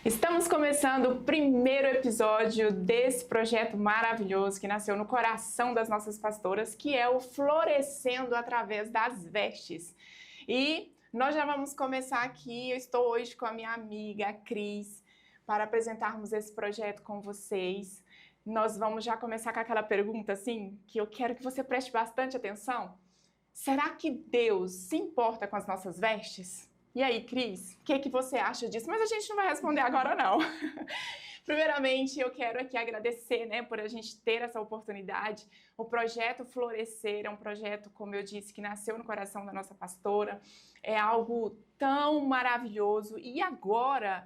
Estamos começando o primeiro episódio desse projeto maravilhoso que nasceu no coração das nossas pastoras, que é o Florescendo através das Vestes. E nós já vamos começar aqui. Eu estou hoje com a minha amiga, a Cris, para apresentarmos esse projeto com vocês. Nós vamos já começar com aquela pergunta, assim, que eu quero que você preste bastante atenção. Será que Deus se importa com as nossas vestes? E aí, Cris, o que você acha disso? Mas a gente não vai responder agora, não. Primeiramente, eu quero aqui agradecer, por a gente ter essa oportunidade. O projeto Florescer é um projeto, como eu disse, que nasceu no coração da nossa pastora. É algo tão maravilhoso. E agora,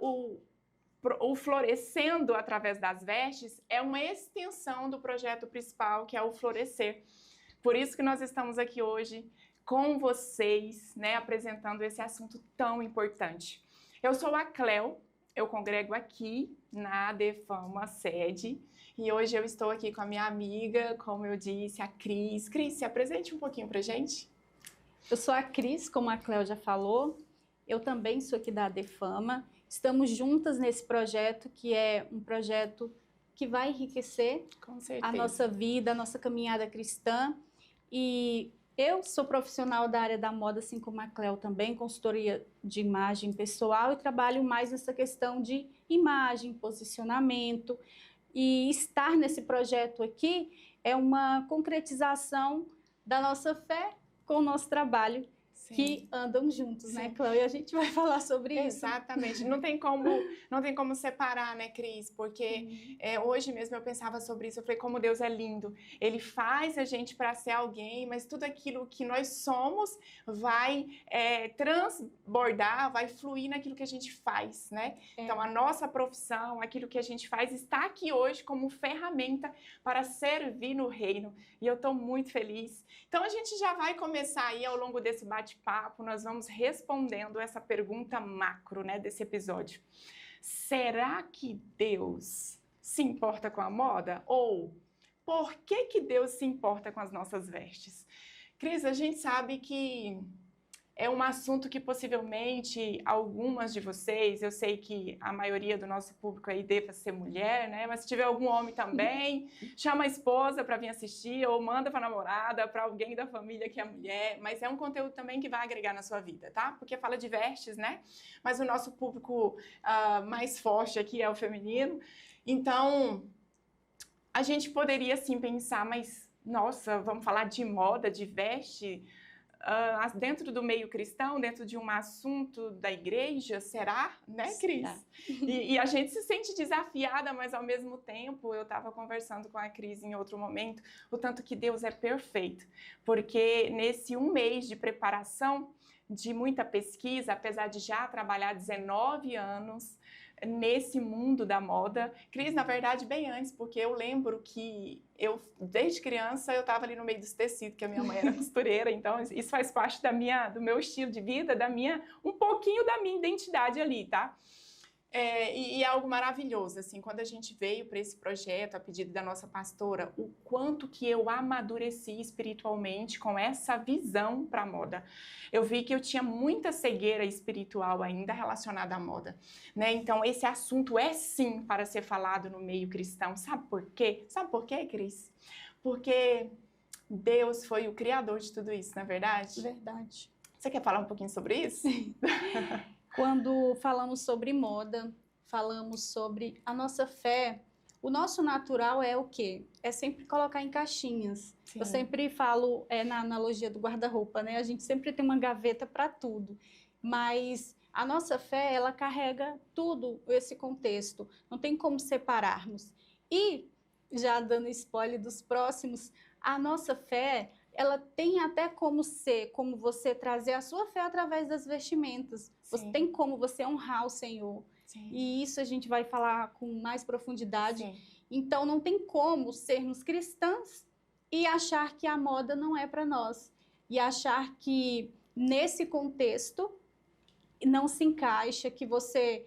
o Florescendo através das Vestes é uma extensão do projeto principal, que é o Florescer. Por isso que nós estamos aqui hoje com vocês, apresentando esse assunto tão importante. Eu sou a Cléo, eu congrego aqui na Defama sede, e hoje eu estou aqui com a minha amiga, como eu disse, a Cris. Cris, se apresente um pouquinho pra gente. Eu sou a Cris, como a Cléo já falou, eu também sou aqui da Defama. Estamos juntas nesse projeto, que é um projeto que vai enriquecer a nossa vida, a nossa caminhada cristã. E eu sou profissional da área da moda, assim como a Cléo também, consultoria de imagem pessoal, e trabalho mais nessa questão de imagem, posicionamento. E estar nesse projeto aqui é uma concretização da nossa fé com o nosso trabalho. Sim. Que andam juntos, né, Cléo? E a gente vai falar sobre isso. Exatamente. Não tem como separar, né, Cris? Porque hoje mesmo eu pensava sobre isso. Eu falei, como Deus é lindo. Ele faz a gente para ser alguém, mas tudo aquilo que nós somos vai transbordar, vai fluir naquilo que a gente faz, né? Então, a nossa profissão, aquilo que a gente faz, está aqui hoje como ferramenta para servir no reino. E eu estou muito feliz. Então, a gente já vai começar aí ao longo desse bate-papo, nós vamos respondendo essa pergunta macro, desse episódio. Será que Deus se importa com a moda? Ou por que Deus se importa com as nossas vestes? Cris, a gente sabe que é um assunto que possivelmente algumas de vocês, eu sei que a maioria do nosso público aí deva ser mulher, mas se tiver algum homem também, chama a esposa para vir assistir ou manda para a namorada, para alguém da família que é mulher, mas é um conteúdo também que vai agregar na sua vida, tá? Porque fala de vestes, mas o nosso público mais forte aqui é o feminino. Então, a gente poderia sim pensar, mas nossa, vamos falar de moda, de veste, dentro do meio cristão, dentro de um assunto da igreja, será? Cris? E a gente se sente desafiada, mas ao mesmo tempo, eu estava conversando com a Cris em outro momento, o tanto que Deus é perfeito, porque nesse um mês de preparação, de muita pesquisa, apesar de já trabalhar 19 anos nesse mundo da moda. Cris, na verdade, bem antes, porque eu lembro que desde criança, eu estava ali no meio dos tecidos, que a minha mãe era costureira, então isso faz parte do meu estilo de vida, um pouquinho da minha identidade ali, tá? E é algo maravilhoso, assim, quando a gente veio para esse projeto, a pedido da nossa pastora, o quanto que eu amadureci espiritualmente com essa visão para a moda. Eu vi que eu tinha muita cegueira espiritual ainda relacionada à moda, Então, esse assunto é sim para ser falado no meio cristão. Sabe por quê? Sabe por quê, Cris? Porque Deus foi o criador de tudo isso, não é verdade? Verdade. Você quer falar um pouquinho sobre isso? Sim. Quando falamos sobre moda, falamos sobre a nossa fé, o nosso natural é o quê? É sempre colocar em caixinhas. Sim. Eu sempre falo na analogia do guarda-roupa, A gente sempre tem uma gaveta para tudo, mas a nossa fé, ela carrega tudo esse contexto, não tem como separarmos. E, já dando spoiler dos próximos, a nossa fé, ela tem até como você trazer a sua fé através das vestimentas. Você tem como você honrar o Senhor. Sim. E isso a gente vai falar com mais profundidade. Sim. Então, não tem como sermos cristãs e achar que a moda não é para nós. E achar que, nesse contexto, não se encaixa, que você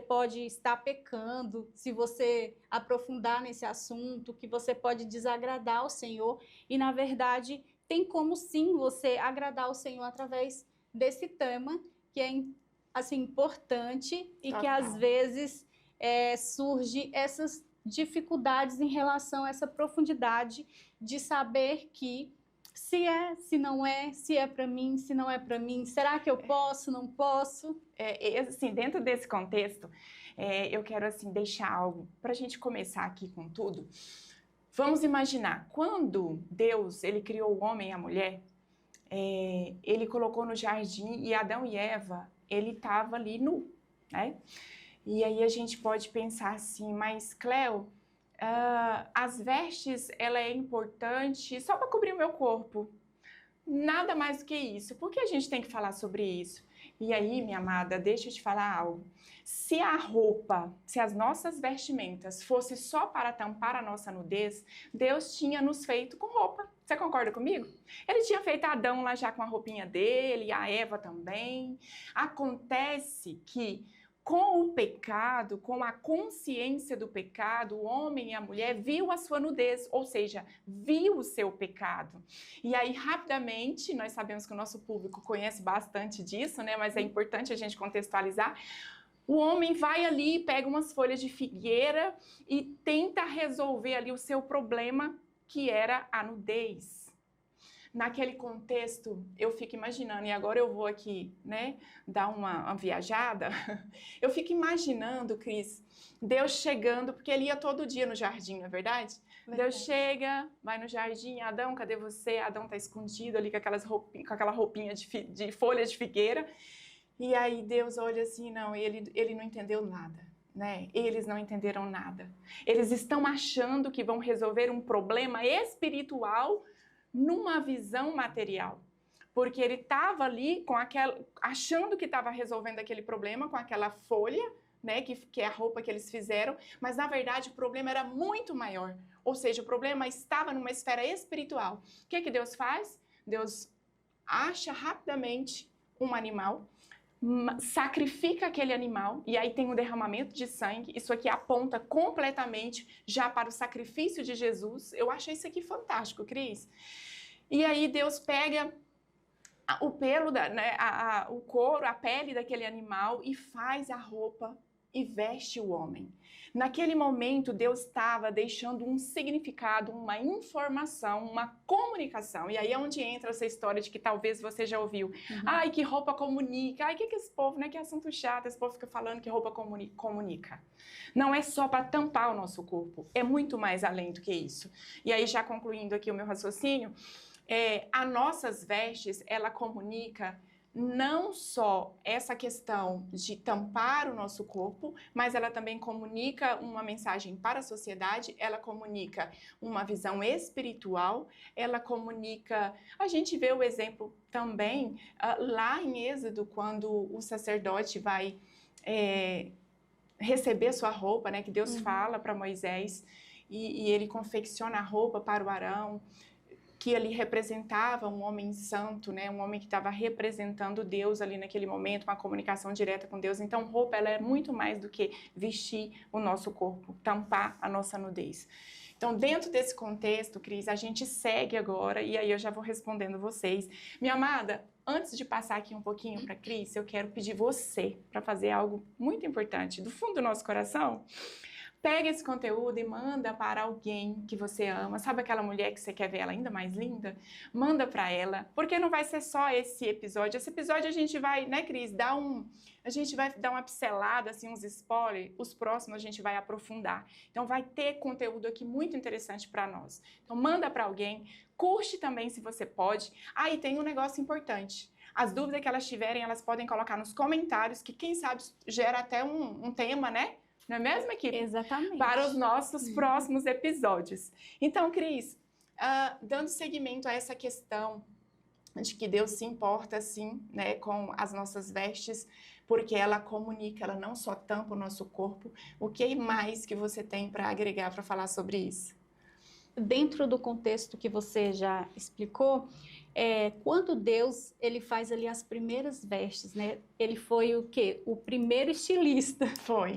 pode estar pecando, se você aprofundar nesse assunto, que você pode desagradar ao Senhor. E, na verdade, tem como sim você agradar ao Senhor através desse tema, que é assim, importante e que Total. às vezes surge essas dificuldades em relação a essa profundidade de saber que se não é, se é para mim, se não é para mim, será que eu posso, não posso? Assim, dentro desse contexto, eu quero assim deixar algo para a gente começar aqui com tudo. Vamos imaginar, quando Deus ele criou o homem e a mulher, ele colocou no jardim e Adão e Eva, ele estava ali nu, né? E aí a gente pode pensar assim, mas Cleo, as vestes, ela é importante só para cobrir o meu corpo. Nada mais do que isso. Por que a gente tem que falar sobre isso? E aí, minha amada, deixa eu te falar algo. Se a roupa, se as nossas vestimentas fosse só para tampar a nossa nudez, Deus tinha nos feito com roupa. Você concorda comigo? Ele tinha feito Adão lá já com a roupinha dele, a Eva também. Acontece que com o pecado, com a consciência do pecado, o homem e a mulher viu a sua nudez, ou seja, viu o seu pecado. E aí, rapidamente, nós sabemos que o nosso público conhece bastante disso, né? Mas é importante a gente contextualizar. O homem vai ali, pega umas folhas de figueira e tenta resolver ali o seu problema, que era a nudez. Naquele contexto, eu fico imaginando, e agora eu vou aqui, né, dar uma viajada, eu fico imaginando, Cris, Deus chegando, porque ele ia todo dia no jardim, não é verdade? Deus chega, vai no jardim, Adão, cadê você? Adão tá escondido ali com aquela roupinha de folha de figueira, e aí Deus olha assim, não, ele não entendeu nada. Né? Eles não entenderam nada. Eles estão achando que vão resolver um problema espiritual numa visão material, porque ele estava ali achando que estava resolvendo aquele problema com aquela folha, né, que é a roupa que eles fizeram, mas na verdade o problema era muito maior, ou seja, o problema estava numa esfera espiritual. O que Deus faz? Deus acha rapidamente um animal, sacrifica aquele animal, e aí tem um derramamento de sangue. Isso aqui aponta completamente já para o sacrifício de Jesus. Eu achei isso aqui fantástico, Cris. E aí Deus pega o pelo, o couro, a pele daquele animal e faz a roupa e veste o homem. Naquele momento, Deus estava deixando um significado, uma informação, uma comunicação. E aí é onde entra essa história de que talvez você já ouviu. Ai, que roupa comunica. Ai, que esse povo, né? Que assunto chato. Esse povo fica falando que roupa comunica. Não é só para tampar o nosso corpo. É muito mais além do que isso. E aí, já concluindo aqui o meu raciocínio, as nossas vestes, ela comunica não só essa questão de tampar o nosso corpo, mas ela também comunica uma mensagem para a sociedade, ela comunica uma visão espiritual, ela comunica... A gente vê o exemplo também lá em Êxodo, quando o sacerdote vai receber sua roupa, né, que Deus fala para Moisés, e ele confecciona a roupa para o Arão, que ali representava um homem santo, né? Um homem que estava representando Deus ali naquele momento, uma comunicação direta com Deus. Então, roupa, ela é muito mais do que vestir o nosso corpo, tampar a nossa nudez. Então, dentro desse contexto, Cris, a gente segue agora, e aí eu já vou respondendo vocês. Minha amada, antes de passar aqui um pouquinho para a Cris, eu quero pedir você para fazer algo muito importante, do fundo do nosso coração. Pega esse conteúdo e manda para alguém que você ama. Sabe aquela mulher que você quer ver ela ainda mais linda? Manda para ela, porque não vai ser só esse episódio. Esse episódio a gente vai, né, Cris, a gente vai dar uma pincelada, assim, uns spoilers. Os próximos a gente vai aprofundar. Então vai ter conteúdo aqui muito interessante para nós. Então manda para alguém, curte também se você pode. E tem um negócio importante. As dúvidas que elas tiverem, elas podem colocar nos comentários, que quem sabe gera até um tema, né? Não é mesmo, equipe? Exatamente. Para os nossos próximos episódios. Então, Cris, dando seguimento a essa questão de que Deus se importa, sim, né, com as nossas vestes, porque ela comunica, ela não só tampa o nosso corpo. O que mais que você tem para agregar, para falar sobre isso? Dentro do contexto que você já explicou, quando Deus ele faz ali as primeiras vestes, né? Ele foi o quê? O primeiro estilista. Foi.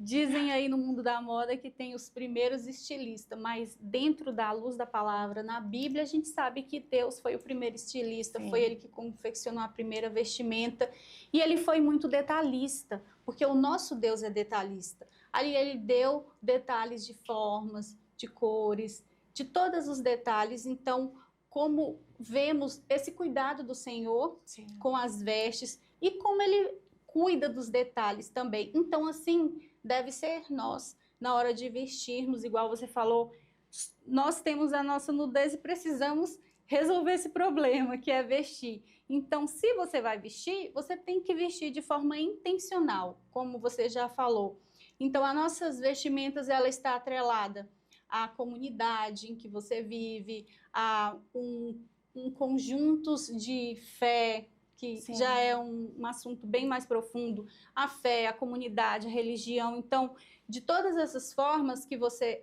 Dizem aí no mundo da moda que tem os primeiros estilistas, mas dentro da luz da palavra, na Bíblia, a gente sabe que Deus foi o primeiro estilista, Sim. foi ele que confeccionou a primeira vestimenta, e ele foi muito detalhista, porque o nosso Deus é detalhista. Ali ele deu detalhes de formas, de cores, de todos os detalhes. Então, como vemos esse cuidado do Senhor Sim. com as vestes e como ele cuida dos detalhes também. Então, assim, deve ser nós, na hora de vestirmos, igual você falou, nós temos a nossa nudez e precisamos resolver esse problema, que é vestir. Então, se você vai vestir, você tem que vestir de forma intencional, como você já falou. Então, as nossas vestimentas, ela está atrelada à comunidade em que você vive, a conjuntos de fé, que Sim. já é um assunto bem mais profundo, a fé, a comunidade, a religião. Então, de todas essas formas que você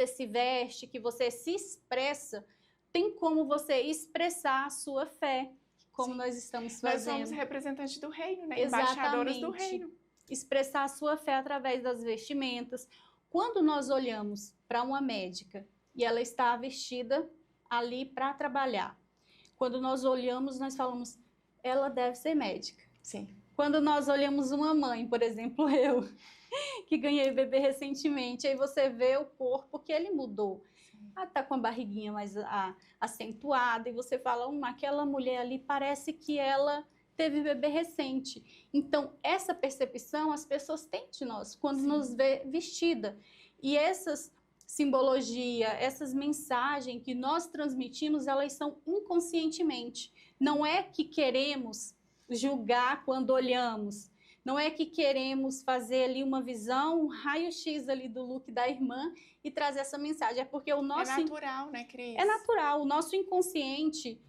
se veste, que você se expressa, tem como você expressar a sua fé, como Sim. nós estamos fazendo. Nós somos representantes do reino, né? Exatamente. Embaixadoras do reino. Expressar a sua fé através das vestimentas. Quando nós olhamos para uma médica e ela está vestida ali para trabalhar, quando nós olhamos, nós falamos, ela deve ser médica. Sim. Quando nós olhamos uma mãe, por exemplo, eu, que ganhei bebê recentemente, aí você vê o corpo que ele mudou. Ela está com a barriguinha mais acentuada, e você fala, aquela mulher ali parece que ela teve bebê recente. Então, essa percepção as pessoas têm de nós, quando Sim. nos vê vestida. E essas simbologia, essas mensagens que nós transmitimos, elas são inconscientemente. Não é que queremos julgar quando olhamos, não é que queremos fazer ali uma visão, um raio-x ali do look da irmã e trazer essa mensagem. É porque o nosso... É natural, né, Cris? É natural. O nosso inconsciente,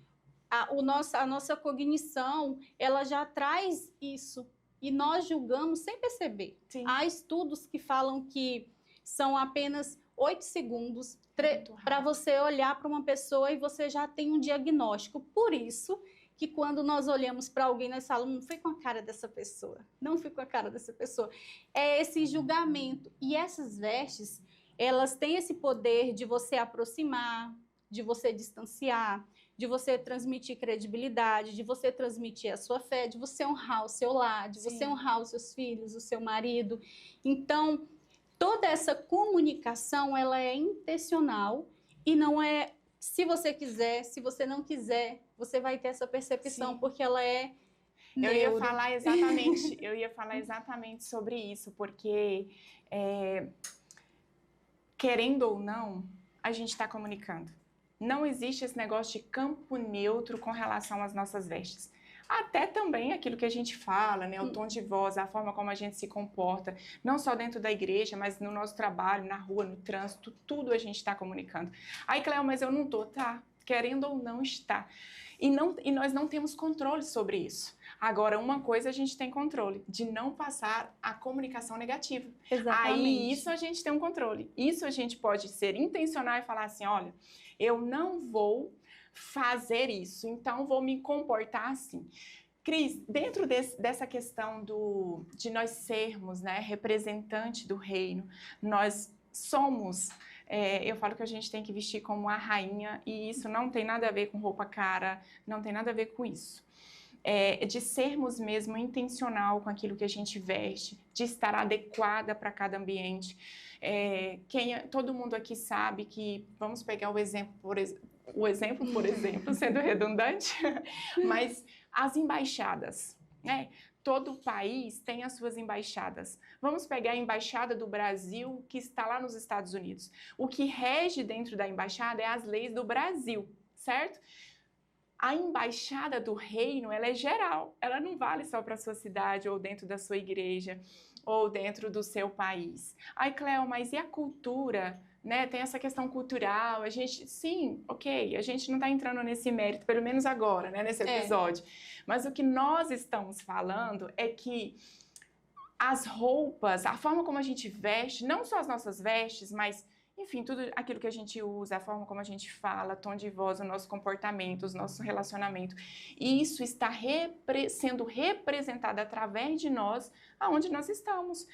a nossa cognição, ela já traz isso. E nós julgamos sem perceber. Sim. Há estudos que falam que são apenas 8 segundos para você olhar para uma pessoa e você já tem um diagnóstico. Por isso que quando nós olhamos para alguém, nós falamos, não foi com a cara dessa pessoa, não foi com a cara dessa pessoa. É esse julgamento. E essas vestes, elas têm esse poder de você aproximar, de você distanciar, de você transmitir credibilidade, de você transmitir a sua fé, de você honrar o seu lar, de você honrar os seus filhos, o seu marido. Então, toda essa comunicação, ela é intencional e não é se você quiser, se você não quiser, você vai ter essa percepção, Sim. porque ela é Eu ia falar exatamente sobre isso, porque querendo ou não, a gente está comunicando. Não existe esse negócio de campo neutro com relação às nossas vestes. Até também aquilo que a gente fala, né? O tom de voz, a forma como a gente se comporta, não só dentro da igreja, mas no nosso trabalho, na rua, no trânsito, tudo a gente está comunicando. Aí, Cléo, mas eu não tô, tá? Querendo ou não, está. E nós não temos controle sobre isso. Agora, uma coisa a gente tem controle, de não passar a comunicação negativa. Exatamente. Aí, isso a gente tem um controle. Isso a gente pode ser intencional e falar assim, olha, eu não vou fazer isso, então vou me comportar assim. Cris, dentro dessa questão de nós sermos, né, representante do reino, nós somos, eu falo que a gente tem que vestir como a rainha, e isso não tem nada a ver com roupa cara, não tem nada a ver com isso. De sermos mesmo intencional com aquilo que a gente veste, de estar adequada para cada ambiente. Todo mundo aqui sabe que, vamos pegar o exemplo, por exemplo, sendo redundante, mas as embaixadas, né? Todo país tem as suas embaixadas. Vamos pegar a embaixada do Brasil, que está lá nos Estados Unidos. O que rege dentro da embaixada é as leis do Brasil, certo? A embaixada do reino, ela é geral, ela não vale só para a sua cidade ou dentro da sua igreja ou dentro do seu país. Ai, Cléo, mas e a cultura? Né? Tem essa questão cultural, a gente não está entrando nesse mérito, pelo menos agora, né, nesse episódio. Mas o que nós estamos falando é que as roupas, a forma como a gente veste, não só as nossas vestes, mas enfim, tudo aquilo que a gente usa, a forma como a gente fala, tom de voz, o nosso comportamento, o nosso relacionamento. E isso está sendo representado através de nós, aonde nós estamos.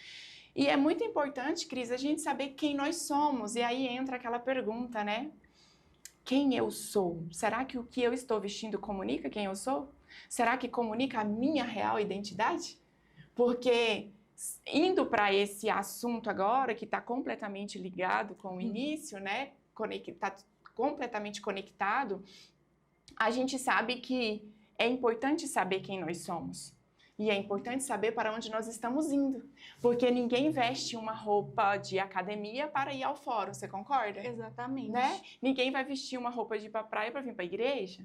E é muito importante, Cris, a gente saber quem nós somos. E aí entra aquela pergunta, né? Quem eu sou? Será que o que eu estou vestindo comunica quem eu sou? Será que comunica a minha real identidade? Porque indo para esse assunto agora, que está completamente ligado com o início, né? Está completamente conectado, a gente sabe que é importante saber quem nós somos. E é importante saber para onde nós estamos indo. Porque ninguém veste uma roupa de academia para ir ao fórum, você concorda? Exatamente. Né? Ninguém vai vestir uma roupa de ir para a praia para vir para a igreja.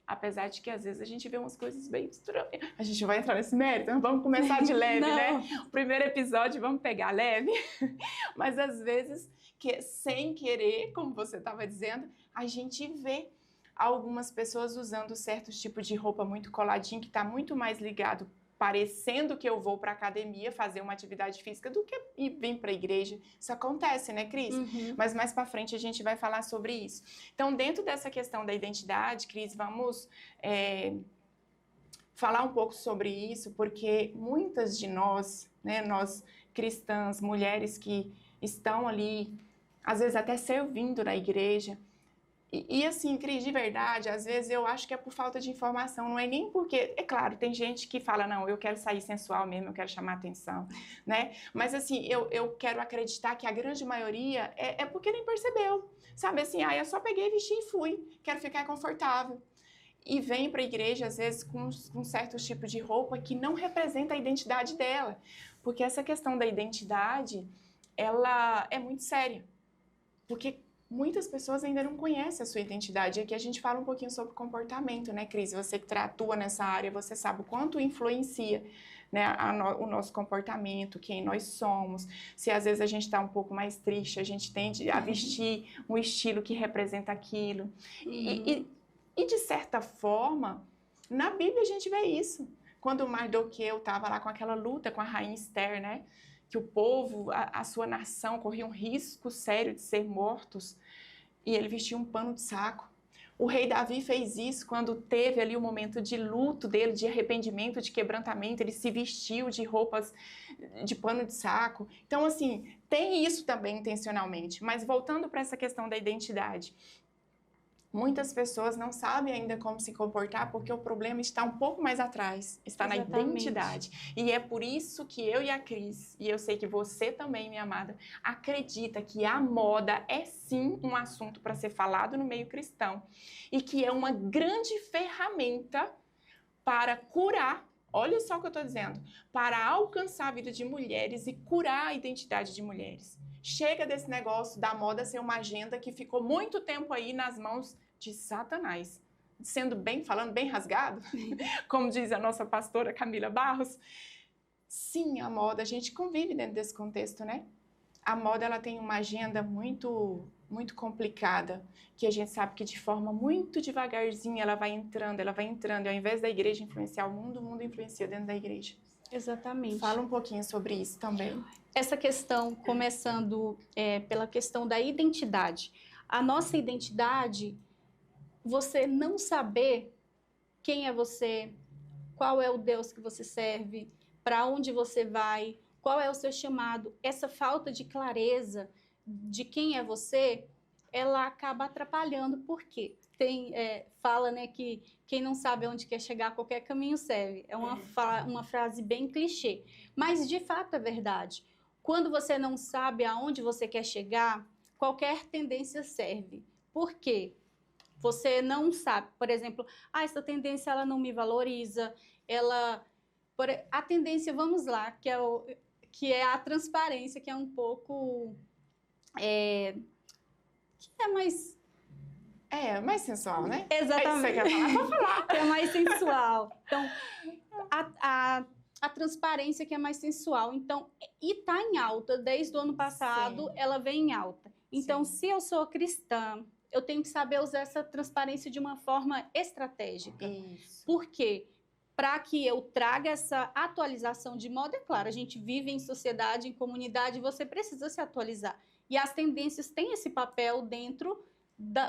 Apesar de que às vezes a gente vê umas coisas bem estranhas. A gente vai entrar nesse mérito, vamos começar de leve, né? O primeiro episódio, vamos pegar leve. Mas às vezes, sem querer, como você estava dizendo, a gente vê algumas pessoas usando certos tipos de roupa muito coladinho, que está muito mais ligado, parecendo que eu vou para a academia fazer uma atividade física do que vir para a igreja. Isso acontece, né, Cris? Mas mais para frente a gente vai falar sobre isso. Então, dentro dessa questão da identidade, Cris, vamos falar um pouco sobre isso, porque muitas de nós, né, nós cristãs, mulheres que estão ali, às vezes até servindo na igreja, e assim, Cris, de verdade, às vezes eu acho que é por falta de informação, não é nem porque... É claro, tem gente que fala, não, eu quero sair sensual mesmo, eu quero chamar atenção, né? Mas assim, eu quero acreditar que a grande maioria é porque nem percebeu, sabe? Assim, eu só peguei, vesti e fui, quero ficar confortável. E vem para a igreja, às vezes, com certos tipos de roupa que não representa a identidade dela. Porque essa questão da identidade, ela é muito séria. Porque muitas pessoas ainda não conhecem a sua identidade. E aqui a gente fala um pouquinho sobre comportamento, né, Cris? Você que atua nessa área, você sabe o quanto influencia, né, o nosso comportamento, quem nós somos. Se às vezes a gente está um pouco mais triste, a gente tende a vestir um estilo que representa aquilo. E de certa forma, na Bíblia a gente vê isso. Quando Mardoqueu estava lá com aquela luta com a rainha Esther, né? Que o povo, a sua nação, corria um risco sério de ser mortos, e ele vestia um pano de saco. O rei Davi fez isso quando teve ali o momento de luto dele, de arrependimento, de quebrantamento, ele se vestiu de roupas de pano de saco. Então, assim, tem isso também intencionalmente. Mas voltando para essa questão da identidade, muitas pessoas não sabem ainda como se comportar porque o problema está um pouco mais atrás, está Exatamente. na identidade. E é por isso que eu e a Cris, e eu sei que você também, minha amada, acredita que a moda é sim um assunto para ser falado no meio cristão e que é uma grande ferramenta para curar, olha só o que eu estou dizendo, para alcançar a vida de mulheres e curar a identidade de mulheres. Chega desse negócio da moda ser uma agenda que ficou muito tempo aí nas mãos de Satanás. Falando bem rasgado, como diz a nossa pastora Camila Barros. Sim, a moda, a gente convive dentro desse contexto, né? A moda, ela tem uma agenda muito complicada, que a gente sabe que de forma muito devagarzinha ela vai entrando, e ao invés da igreja influenciar o mundo influencia dentro da igreja. Exatamente. Fala um pouquinho sobre isso também. Essa questão, começando pela questão da identidade. A nossa identidade, você não saber quem é você, qual é o Deus que você serve, para onde você vai, qual é o seu chamado, essa falta de clareza de quem é você, ela acaba atrapalhando. Por quê? Fala, né, que quem não sabe onde quer chegar, qualquer caminho serve. É uma frase bem clichê, mas de fato é verdade. Quando você não sabe aonde você quer chegar, qualquer tendência serve. Por quê? Você não sabe, por exemplo, essa tendência ela não me valoriza, a tendência, vamos lá, que é a transparência, que é um pouco, que é mais... mais sensual, né? Exatamente. É isso que você quer falar? Pode falar. É mais sensual. Então, a transparência que é mais sensual. Então, e tá em alta, desde o ano passado, sim, ela vem em alta. Então, sim, se eu sou cristã, eu tenho que saber usar essa transparência de uma forma estratégica. Isso. Por quê? Para que eu traga essa atualização de moda, é claro, a gente vive em sociedade, em comunidade, você precisa se atualizar. E as tendências têm esse papel dentro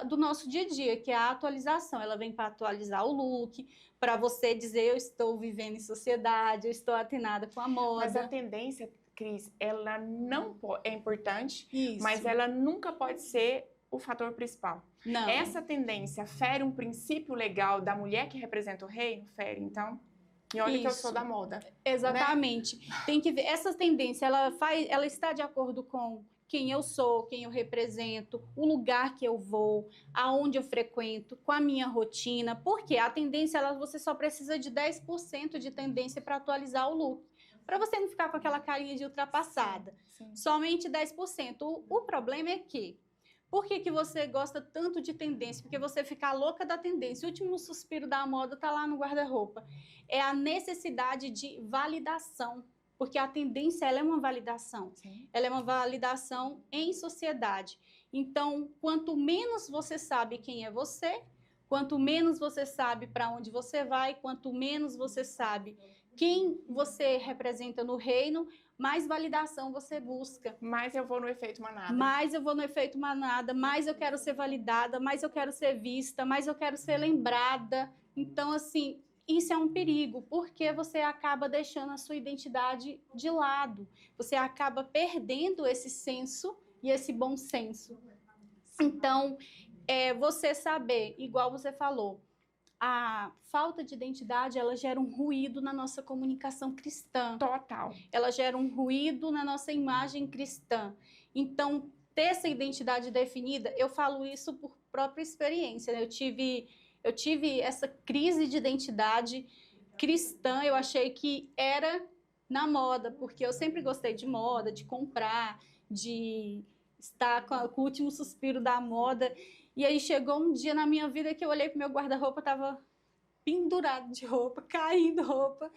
do nosso dia a dia, que é a atualização. Ela vem para atualizar o look, para você dizer, eu estou vivendo em sociedade, eu estou atinada com a moda. Mas a tendência, Cris, ela não é importante, Isso. mas ela nunca pode ser o fator principal. Não. Essa tendência fere um princípio legal da mulher que representa o reino? Fere, então. E olha que eu sou da moda. Exatamente. Né? Tem que ver, essa tendência, ela está de acordo com quem eu sou, quem eu represento, o lugar que eu vou, aonde eu frequento, com a minha rotina. Porque a tendência, você só precisa de 10% de tendência para atualizar o look. Para você não ficar com aquela carinha de ultrapassada. Sim. Somente 10%. O problema é que, por que você gosta tanto de tendência? Porque você fica louca da tendência. O último suspiro da moda está lá no guarda-roupa. É a necessidade de validação. Porque a tendência, ela é uma validação. Sim. Ela é uma validação em sociedade. Então, quanto menos você sabe quem é você, quanto menos você sabe para onde você vai, quanto menos você sabe quem você representa no reino, mais validação você busca. Mais eu vou no efeito manada. Mais eu vou no efeito manada, mais eu quero ser validada, mais eu quero ser vista, mais eu quero ser lembrada. Então, assim, isso é um perigo, porque você acaba deixando a sua identidade de lado. Você acaba perdendo esse senso e esse bom senso. Então, você saber, igual você falou, a falta de identidade, ela gera um ruído na nossa comunicação cristã. Total. Ela gera um ruído na nossa imagem cristã. Então, ter essa identidade definida, eu falo isso por própria experiência, né? Eu tive essa crise de identidade cristã, eu achei que era na moda, porque eu sempre gostei de moda, de comprar, de estar com o último suspiro da moda. E aí chegou um dia na minha vida que eu olhei para o meu guarda-roupa, estava pendurado de roupa, caindo roupa,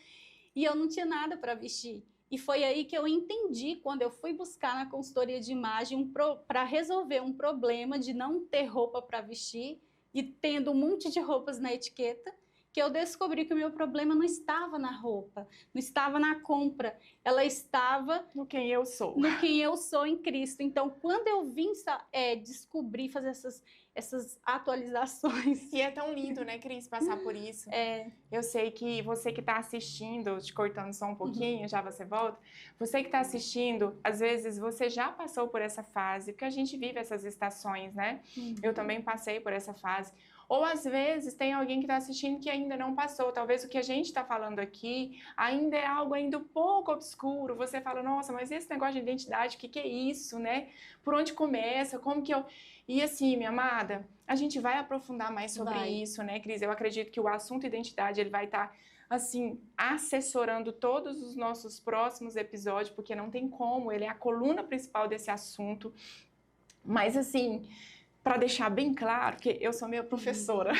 e eu não tinha nada para vestir. E foi aí que eu entendi, quando eu fui buscar na consultoria de imagem para resolver um problema de não ter roupa para vestir e tendo um monte de roupas na etiqueta, que eu descobri que o meu problema não estava na roupa, não estava na compra, ela estava no quem eu sou. No quem eu sou em Cristo. Então, quando eu vim descobrir, fazer essas atualizações... E é tão lindo, né, Cris, passar por isso. Eu sei que você que está assistindo, te cortando só um pouquinho, já você volta, você que está assistindo, às vezes você já passou por essa fase, porque a gente vive essas estações, né? Eu também passei por essa fase. Ou, às vezes, tem alguém que está assistindo que ainda não passou. Talvez o que a gente está falando aqui ainda é algo ainda um pouco obscuro. Você fala, nossa, mas esse negócio de identidade, o que é isso, né? Por onde começa? Como que eu... E assim, minha amada, a gente vai aprofundar mais sobre isso, né, Cris? Eu acredito que o assunto identidade, ele vai estar, assim, assessorando todos os nossos próximos episódios, porque não tem como, ele é a coluna principal desse assunto. Mas, assim... Para deixar bem claro, que eu sou meio professora,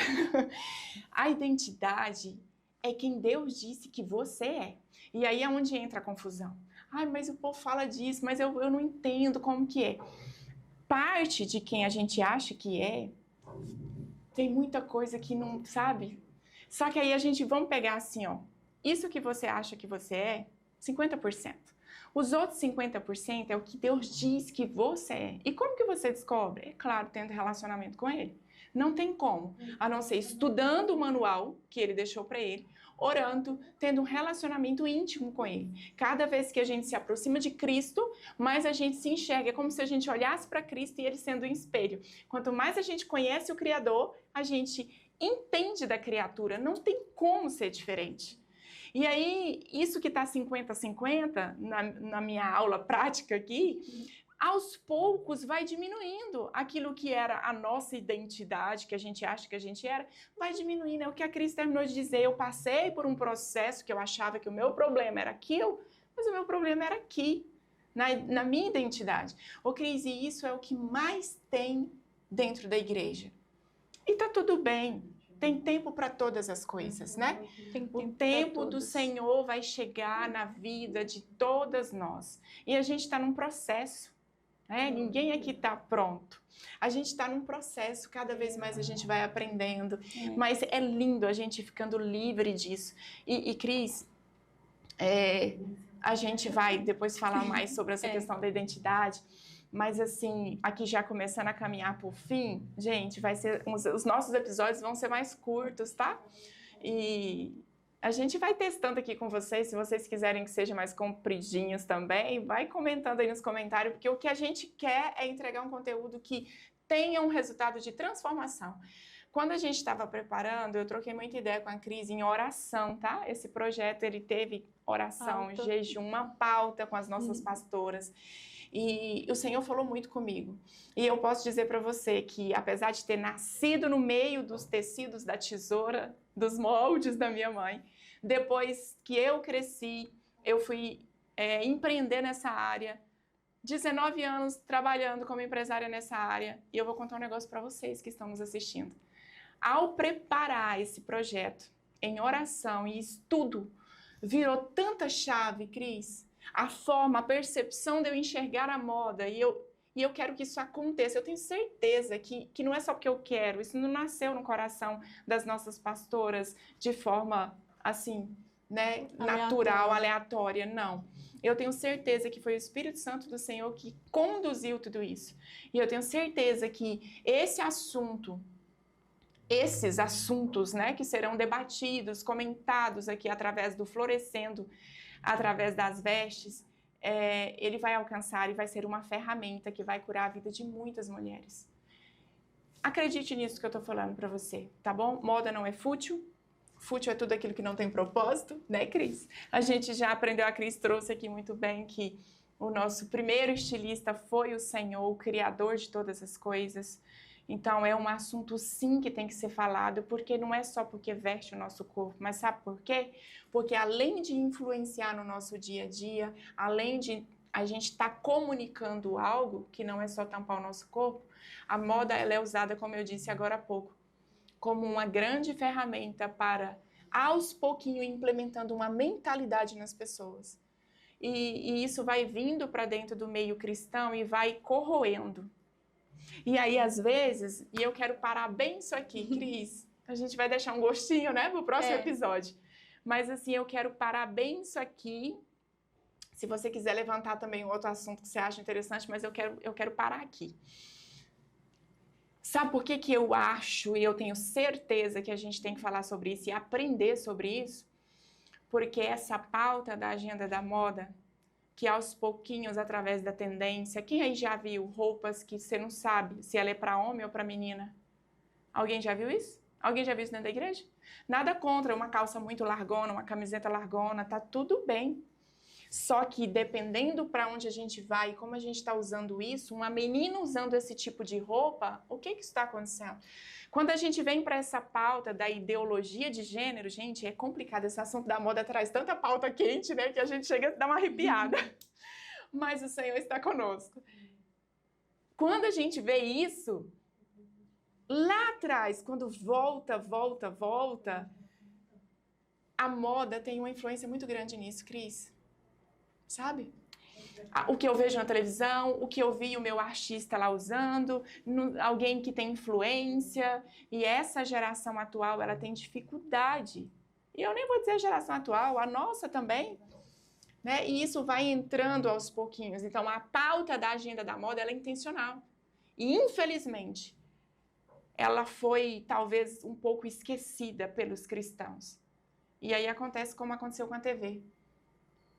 a identidade é quem Deus disse que você é. E aí é onde entra a confusão. Ai, mas o povo fala disso, mas eu não entendo como que é. Parte de quem a gente acha que é, tem muita coisa que não, sabe? Só que aí vamos pegar assim, ó, isso que você acha que você é, 50%. Os outros 50% é o que Deus diz que você é. E como que você descobre? É claro, tendo relacionamento com Ele. Não tem como, a não ser estudando o manual que Ele deixou para ele, orando, tendo um relacionamento íntimo com Ele. Cada vez que a gente se aproxima de Cristo, mais a gente se enxerga. É como se a gente olhasse para Cristo e Ele sendo um espelho. Quanto mais a gente conhece o Criador, a gente entende da criatura. Não tem como ser diferente. E aí, isso que está 50-50, na minha aula prática aqui, aos poucos vai diminuindo. Aquilo que era a nossa identidade, que a gente acha que a gente era, vai diminuindo. É o que a Cris terminou de dizer. Eu passei por um processo que eu achava que o meu problema era aquilo, mas o meu problema era aqui, na minha identidade. Ô, Cris, e isso é o que mais tem dentro da igreja. E tá tudo bem. Tem tempo para todas as coisas, né? O tempo do Senhor vai chegar na vida de todas nós. E a gente está num processo, né? Ninguém aqui está pronto. A gente está num processo, cada vez mais a gente vai aprendendo. Mas é lindo a gente ficando livre disso. E Cris, a gente vai depois falar mais sobre essa questão da identidade. Mas assim, aqui já começando a caminhar por fim, gente, vai ser os nossos episódios vão ser mais curtos, tá? E a gente vai testando aqui com vocês, se vocês quiserem que sejam mais compridinhos também, vai comentando aí nos comentários, porque o que a gente quer é entregar um conteúdo que tenha um resultado de transformação. Quando a gente estava preparando, eu troquei muita ideia com a Cris em oração, tá? Esse projeto, ele teve oração, jejum, uma pauta com as nossas pastoras. E o Senhor falou muito comigo. E eu posso dizer para você que, apesar de ter nascido no meio dos tecidos da tesoura, dos moldes da minha mãe, depois que eu cresci, eu fui empreender nessa área. 19 anos trabalhando como empresária nessa área. E eu vou contar um negócio para vocês que estão nos assistindo. Ao preparar esse projeto em oração e estudo, virou tanta chave, Cris, a forma, a percepção de eu enxergar a moda, e eu quero que isso aconteça. Eu tenho certeza que não é só porque eu quero, isso não nasceu no coração das nossas pastoras de forma, assim, né, natural, aleatória, não. Eu tenho certeza que foi o Espírito Santo do Senhor que conduziu tudo isso. E eu tenho certeza que esses assuntos, né, que serão debatidos, comentados aqui através do Florescendo, através das vestes, ele vai alcançar e vai ser uma ferramenta que vai curar a vida de muitas mulheres. Acredite nisso que eu estou falando para você, tá bom? Moda não é fútil. Fútil é tudo aquilo que não tem propósito, né, Cris? A gente já aprendeu, a Cris trouxe aqui muito bem que o nosso primeiro estilista foi o Senhor, o Criador de todas as coisas. Então, é um assunto, sim, que tem que ser falado, porque não é só porque veste o nosso corpo, mas sabe por quê? Porque além de influenciar no nosso dia a dia, além de a gente estar comunicando algo, que não é só tampar o nosso corpo, a moda ela é usada, como eu disse agora há pouco, como uma grande ferramenta para, aos pouquinhos, implementando uma mentalidade nas pessoas. E isso vai vindo para dentro do meio cristão e vai corroendo. E aí, às vezes, e eu quero parar bem isso aqui, Cris, a gente vai deixar um gostinho, né, pro próximo episódio. Mas, assim, eu quero parar bem isso aqui. Se você quiser levantar também outro assunto que você acha interessante, mas eu quero parar aqui. Sabe por que eu acho e eu tenho certeza que a gente tem que falar sobre isso e aprender sobre isso? Porque essa pauta da agenda da moda, que aos pouquinhos, através da tendência, quem aí já viu roupas que você não sabe se ela é para homem ou para menina? Alguém já viu isso? Alguém já viu isso dentro da igreja? Nada contra uma calça muito largona, uma camiseta largona, tá tudo bem. Só que dependendo para onde a gente vai e como a gente está usando isso, uma menina usando esse tipo de roupa, o que está acontecendo? Quando a gente vem para essa pauta da ideologia de gênero, gente, é complicado. Esse assunto da moda traz tanta pauta quente, né, que a gente chega a dar uma arrepiada. Mas o Senhor está conosco. Quando a gente vê isso, lá atrás, quando volta, a moda tem uma influência muito grande nisso, Cris. Sabe? O que eu vejo na televisão, o que eu vi o meu artista lá usando, alguém que tem influência, e essa geração atual, ela tem dificuldade. E eu nem vou dizer a geração atual, a nossa também, né? E isso vai entrando aos pouquinhos. Então, a pauta da agenda da moda, ela é intencional. E, infelizmente, ela foi, talvez, um pouco esquecida pelos cristãos. E aí acontece como aconteceu com a TV.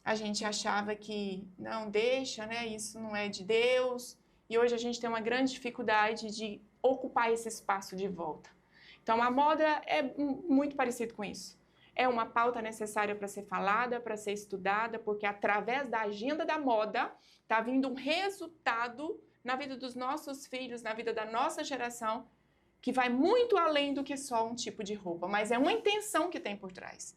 A gente achava que, não, deixa, né? Isso não é de Deus. E hoje a gente tem uma grande dificuldade de ocupar esse espaço de volta. Então, a moda é muito parecido com isso. É uma pauta necessária para ser falada, para ser estudada, porque através da agenda da moda está vindo um resultado na vida dos nossos filhos, na vida da nossa geração, que vai muito além do que só um tipo de roupa, mas é uma intenção que tem por trás.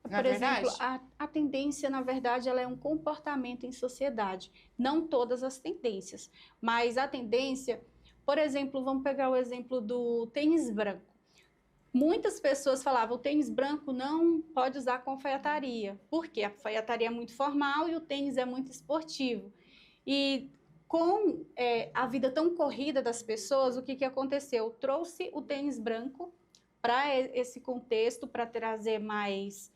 Por exemplo, a tendência, na verdade, ela é um comportamento em sociedade. Não todas as tendências, mas a tendência, por exemplo, vamos pegar o exemplo do tênis branco. Muitas pessoas falavam, o tênis branco não pode usar com alfaiataria, porque a alfaiataria é muito formal e o tênis é muito esportivo. E com a vida tão corrida das pessoas, o que aconteceu? Trouxe o tênis branco para esse contexto, para trazer mais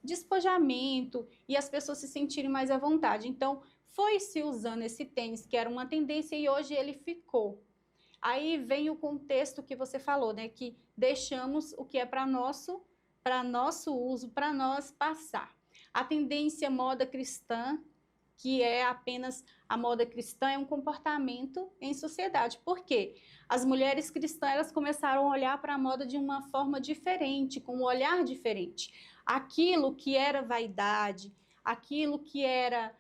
despojamento e as pessoas se sentirem mais à vontade. Então, foi se usando esse tênis, que era uma tendência, e hoje ele ficou. Aí vem o contexto que você falou, né? Que deixamos o que é para nosso uso, para nós passar. A tendência moda cristã, que é apenas a moda cristã, é um comportamento em sociedade. Por quê? As mulheres cristãs, elas começaram a olhar para a moda de uma forma diferente, com um olhar diferente. Aquilo que era vaidade, aquilo que era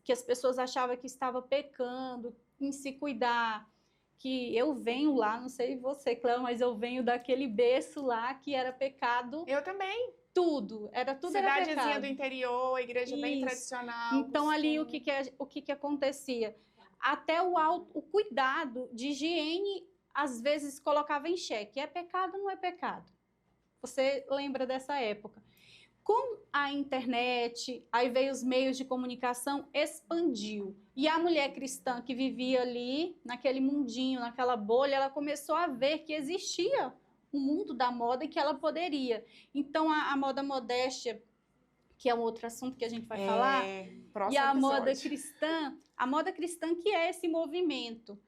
que as pessoas achavam que estava pecando, em se cuidar, que eu venho lá, não sei você, Cléo, mas eu venho daquele berço lá que era pecado. Eu também. Tudo era pecado. Cidadezinha do interior, igreja bem tradicional. Então ali o que acontecia? Até o cuidado de higiene às vezes colocava em xeque. É pecado ou não é pecado? Você lembra dessa época? Com a internet, aí veio os meios de comunicação, expandiu. E a mulher cristã que vivia ali, naquele mundinho, naquela bolha, ela começou a ver que existia um mundo da moda e que ela poderia. Então, a moda modéstia, que é um outro assunto que a gente vai falar, e a moda cristã que é esse movimento.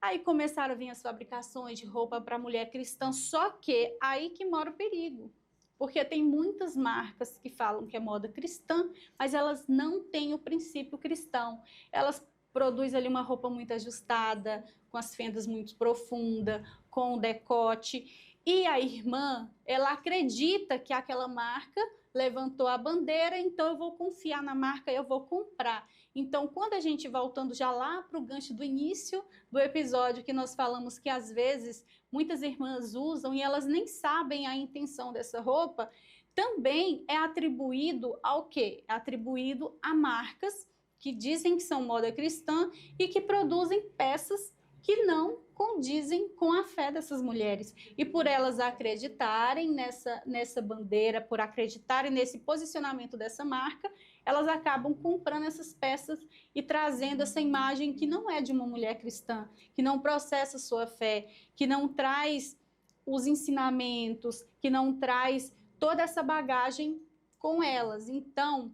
Aí começaram a vir as fabricações de roupa para mulher cristã, só que aí que mora o perigo. Porque tem muitas marcas que falam que é moda cristã, mas elas não têm o princípio cristão. Elas produzem ali uma roupa muito ajustada, com as fendas muito profundas, com o decote. E a irmã, ela acredita que aquela marca levantou a bandeira, então eu vou confiar na marca, eu vou comprar. Então, quando a gente, voltando já lá para o gancho do início do episódio, que nós falamos que às vezes muitas irmãs usam e elas nem sabem a intenção dessa roupa, também é atribuído ao quê? É atribuído a marcas que dizem que são moda cristã e que produzem peças que não condizem com a fé dessas mulheres. E por elas acreditarem nessa bandeira, por acreditarem nesse posicionamento dessa marca, elas acabam comprando essas peças e trazendo essa imagem que não é de uma mulher cristã, que não processa sua fé, que não traz os ensinamentos, que não traz toda essa bagagem com elas. Então,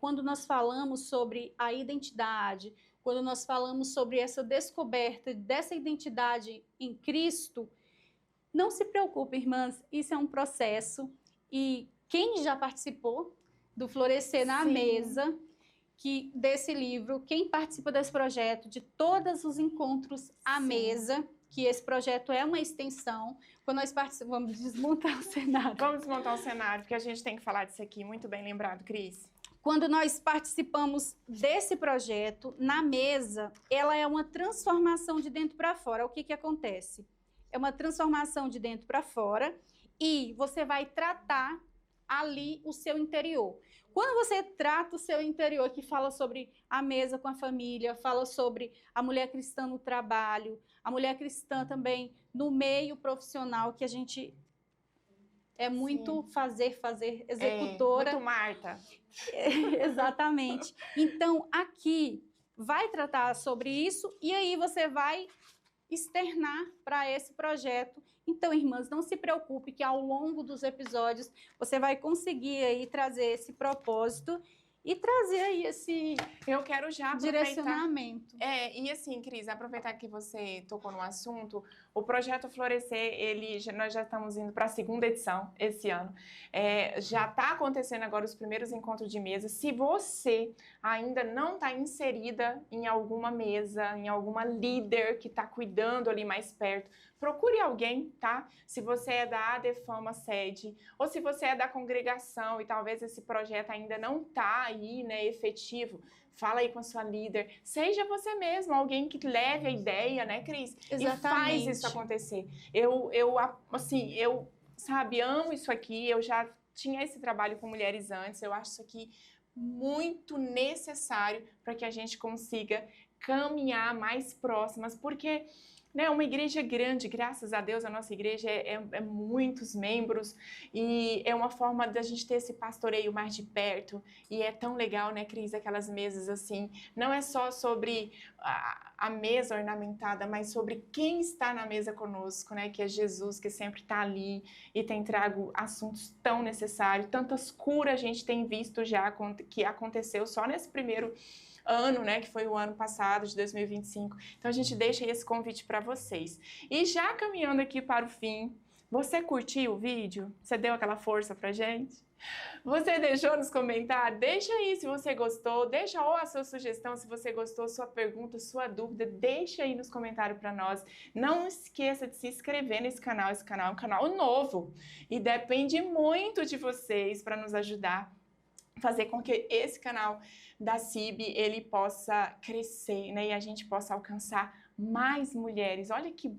quando nós falamos sobre a identidade, quando nós falamos sobre essa descoberta dessa identidade em Cristo, não se preocupe, irmãs, isso é um processo. E quem já participou do Florescer na Mesa, desse livro, quem participa desse projeto, de todos os encontros à mesa, que esse projeto é uma extensão, quando nós participamos, vamos desmontar o cenário. Vamos desmontar o cenário, porque a gente tem que falar disso aqui, muito bem lembrado, Cris. Quando nós participamos desse projeto, na mesa, ela é uma transformação de dentro para fora. O que acontece? É uma transformação de dentro para fora e você vai tratar ali o seu interior. Quando você trata o seu interior, que fala sobre a mesa com a família, fala sobre a mulher cristã no trabalho, a mulher cristã também no meio profissional, que a gente é muito fazer, executora. Muito Marta. Exatamente. Então, aqui vai tratar sobre isso e aí você vai externar para esse projeto. Então, irmãs, não se preocupe que ao longo dos episódios você vai conseguir aí trazer esse propósito e trazer aí esse Eu quero já direcionamento. E assim, Cris, aproveitar que você tocou no assunto, o Projeto Florescer, nós já estamos indo para a 2ª edição esse ano. Já está acontecendo agora os primeiros encontros de mesa. Se você ainda não está inserida em alguma mesa, em alguma líder que está cuidando ali mais perto, procure alguém, tá? Se você é da ADEFAMA sede, ou se você é da congregação e talvez esse projeto ainda não está aí, né, efetivo, fala aí com a sua líder. Seja você mesmo, alguém que leve a ideia, né, Cris? Exatamente. E faz isso acontecer. Eu amo isso aqui, eu já tinha esse trabalho com mulheres antes, eu acho isso aqui muito necessário para que a gente consiga caminhar mais próximas, porque né, uma igreja grande, graças a Deus, a nossa igreja é muitos membros e é uma forma da gente ter esse pastoreio mais de perto e é tão legal, né, Cris, aquelas mesas assim, não é só sobre a mesa ornamentada, mas sobre quem está na mesa conosco, né, que é Jesus, que sempre está ali e tem trago assuntos tão necessários, tantas curas a gente tem visto já que aconteceu só nesse primeiro ano, né, que foi o ano passado, de 2025. Então, a gente deixa aí esse convite para vocês. E já caminhando aqui para o fim, você curtiu o vídeo? Você deu aquela força pra gente? Você deixou nos comentários? Deixa aí se você gostou, deixa ou a sua sugestão, se você gostou, sua pergunta, sua dúvida, deixa aí nos comentários para nós. Não esqueça de se inscrever nesse canal, esse canal é um canal novo e depende muito de vocês para nos ajudar fazer com que esse canal da CIB ele possa crescer, né, e a gente possa alcançar mais mulheres. Olha que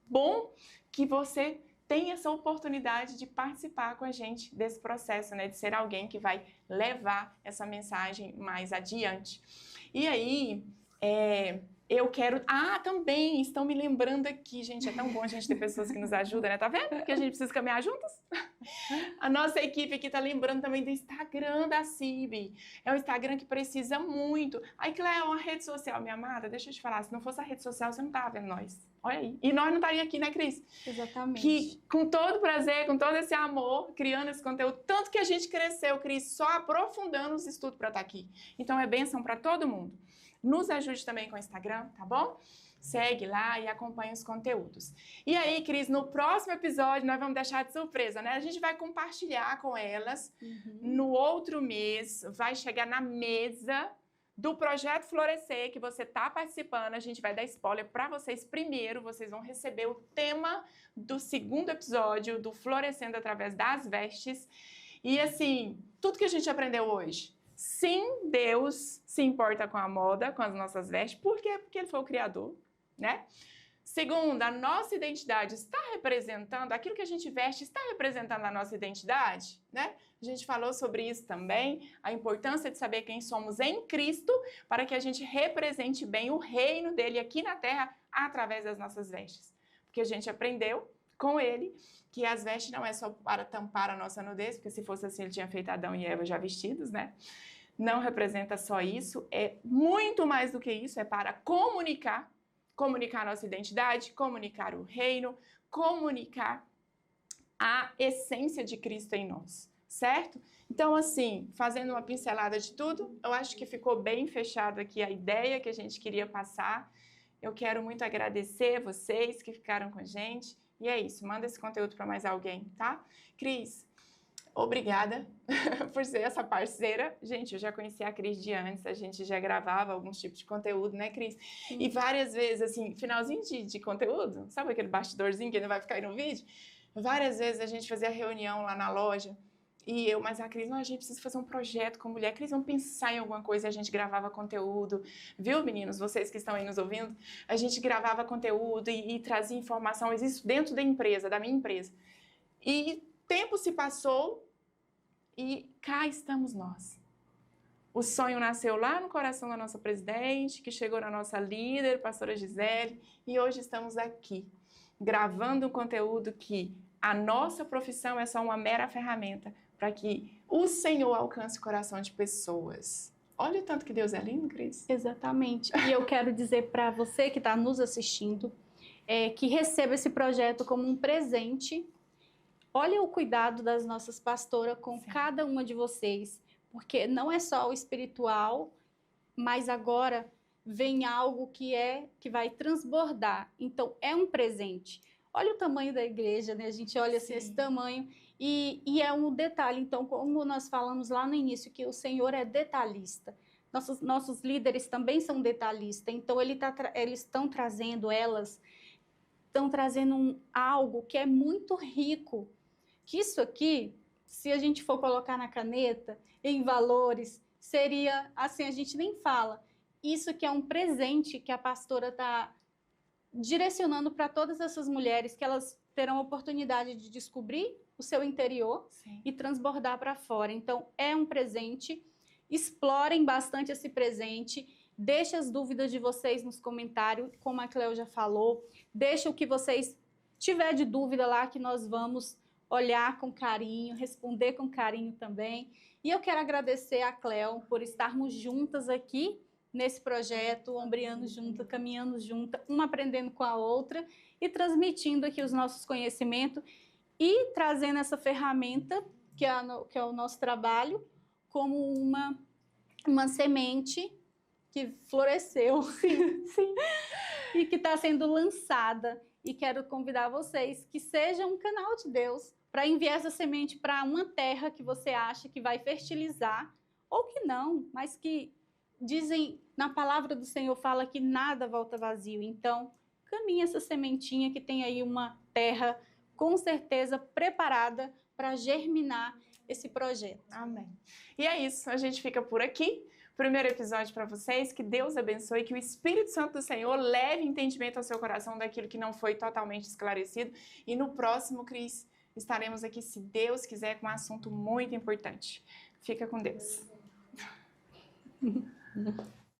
bom que você tem essa oportunidade de participar com a gente desse processo, né, de ser alguém que vai levar essa mensagem mais adiante. E aí, eu quero... também estão me lembrando aqui, gente, é tão bom a gente ter pessoas que nos ajudam, né? Tá vendo? Que a gente precisa caminhar juntos. A nossa equipe aqui tá lembrando também do Instagram da CIB. É um Instagram que precisa muito. Aí, Cléo, uma rede social, minha amada, deixa eu te falar, se não fosse a rede social, você não tava vendo nós. Olha aí. E nós não estaríamos aqui, né, Cris? Exatamente. Que com todo prazer, com todo esse amor, criando esse conteúdo, tanto que a gente cresceu, Cris, só aprofundando os estudos para estar aqui. Então, é bênção para todo mundo. Nos ajude também com o Instagram, tá bom? Segue lá e acompanha os conteúdos. E aí, Cris, no próximo episódio nós vamos deixar de surpresa, né? A gente vai compartilhar com elas. No outro mês, vai chegar na mesa do Projeto Florescer, que você está participando. A gente vai dar spoiler para vocês primeiro. Vocês vão receber o tema do segundo episódio do Florescendo Através das Vestes. E assim, tudo que a gente aprendeu hoje. Sim, Deus se importa com a moda, com as nossas vestes. Por quê? Porque Ele foi o Criador, né? Segundo, a nossa identidade está representando, aquilo que a gente veste está representando a nossa identidade, né? A gente falou sobre isso também, a importância de saber quem somos em Cristo, para que a gente represente bem o reino dele aqui na terra através das nossas vestes. Porque a gente aprendeu com ele que as vestes não é só para tampar a nossa nudez, porque se fosse assim ele tinha feito Adão e Eva já vestidos, né? Não representa só isso, é muito mais do que isso, é para comunicar a nossa identidade, comunicar o reino, comunicar a essência de Cristo em nós, certo? Então, assim, fazendo uma pincelada de tudo, eu acho que ficou bem fechado aqui a ideia que a gente queria passar. Eu quero muito agradecer vocês que ficaram com a gente. E é isso, manda esse conteúdo para mais alguém, tá? Cris, obrigada por ser essa parceira. Gente, eu já conhecia a Cris de antes, a gente já gravava alguns tipos de conteúdo, né, Cris? Sim. E várias vezes, assim, finalzinho de conteúdo, sabe aquele bastidorzinho que não vai ficar aí no vídeo? Várias vezes a gente fazia reunião lá na loja e mas a Cris, não, a gente precisa fazer um projeto com mulher. Cris, vamos pensar em alguma coisa, a gente gravava conteúdo, viu, meninos? Vocês que estão aí nos ouvindo, a gente gravava conteúdo e trazia informação, isso dentro da empresa, da minha empresa. E tempo se passou e cá estamos nós. O sonho nasceu lá no coração da nossa presidente, que chegou na nossa líder, pastora Gisele, e hoje estamos aqui, gravando um conteúdo que a nossa profissão é só uma mera ferramenta para que o Senhor alcance o coração de pessoas. Olha o tanto que Deus é lindo, Cris. Exatamente. E eu quero dizer para você que está nos assistindo, que receba esse projeto como um presente. Olha o cuidado das nossas pastoras com Sim. cada uma de vocês, porque não é só o espiritual, mas agora vem algo que vai transbordar. Então, é um presente. Olha o tamanho da igreja, né? A gente olha assim, esse tamanho e é um detalhe. Então, como nós falamos lá no início, que o Senhor é detalhista. Nossos líderes também são detalhistas. Então, eles estão trazendo, algo que é muito rico. Que isso aqui, se a gente for colocar na caneta, em valores, seria, assim, a gente nem fala. Isso que é um presente que a pastora está direcionando para todas essas mulheres, que elas terão a oportunidade de descobrir o seu interior Sim. e transbordar para fora. Então, é um presente, explorem bastante esse presente Deixe as dúvidas de vocês nos comentários, como a Cleo já falou. Deixe o que vocês tiver de dúvida lá, que nós vamos olhar com carinho, responder com carinho também. E eu quero agradecer a Cleo por estarmos juntas aqui nesse projeto, ombreando junto, caminhando junto, uma aprendendo com a outra e transmitindo aqui os nossos conhecimentos e trazendo essa ferramenta, que é o nosso trabalho, como uma semente que floresceu. Sim, sim. E que está sendo lançada. E quero convidar vocês que seja um canal de Deus para enviar essa semente para uma terra que você acha que vai fertilizar, ou que não, mas que dizem, na palavra do Senhor fala que nada volta vazio. Então, caminhe essa sementinha que tem aí uma terra com certeza preparada para germinar esse projeto. Amém. E é isso, a gente fica por aqui. Primeiro episódio para vocês, que Deus abençoe, que o Espírito Santo do Senhor leve entendimento ao seu coração daquilo que não foi totalmente esclarecido. E no próximo, Cris, estaremos aqui, se Deus quiser, com um assunto muito importante. Fica com Deus.